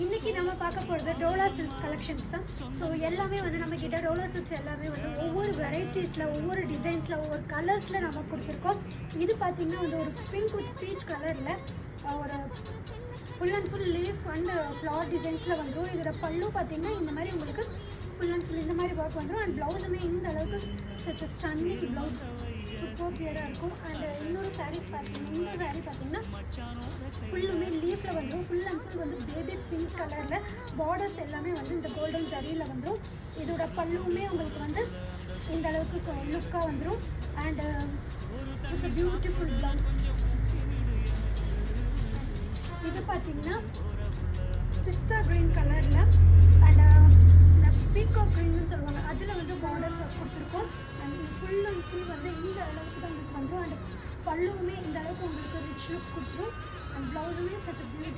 இன்றைக்கி நம்ம பார்க்க போகிறது டோலா சில்க் கலெக்ஷன்ஸ் தான். ஸோ எல்லாமே வந்து நம்மக்கிட்ட டோலா சில்க்ஸ் எல்லாமே வந்து ஒவ்வொரு வெரைட்டிஸில், ஒவ்வொரு டிசைன்ஸில், ஒவ்வொரு கலர்ஸில் நம்ம கொடுத்துருக்கோம். இது பார்த்திங்கன்னா வந்து ஒரு பிங்க் வித் பீச் கலரில் ஒரு full and full leaf and flower டிசைன்ஸில் வந்துடும். இதோட பல்லு பார்த்திங்கன்னா இந்த மாதிரி உங்களுக்கு ஃபுல் அண்ட் ஃபுல் இந்த மாதிரி ஒர்க் வந்துடும். அண்ட் ப்ளவுஸுமே இந்த அளவுக்கு சச் ஸ்டன்னிங் ப்ளவுஸ் சூப்பர் கிளியராக இருக்கும். அண்ட் இன்னொரு சாரீஸ் பார்த்தீங்கன்னா இந்த சாரீ பார்த்தீங்கன்னா ஃபுல்லுமே லீஃபில் வந்துடும். ஃபுல் அண்ட் ஃபுல் வந்து பேபி பிங்க் கலரில் பார்டர்ஸ் எல்லாமே வந்து இந்த கோல்டன் ஜரியில் வந்துடும். இதோட பல்லுவுமே உங்களுக்கு வந்து இந்த அளவுக்கு லுக்காக வந்துடும். And it's a beautiful blouse. இது பார்த்தீங்கன்னா பிஸ்தா க்ரீன் கலரில் அண்ட் பீகாக் க்ரீன்னு சொல்லுவாங்க, அதில் வந்து பார்டர்ஸ் கொடுத்துருக்கோம். அண்ட் ஃபுல் அண்ட் ஃபுல் வந்து இந்த அளவுக்கு தான் உங்களுக்கு வந்துடும். அண்ட் பல்லுவுமே இந்த அளவுக்கு உங்களுக்கு ரிச் லுக் கொடுத்துரும். அண்ட் ப்ளவுஸுமே சச் பியூட்டிஃபுல்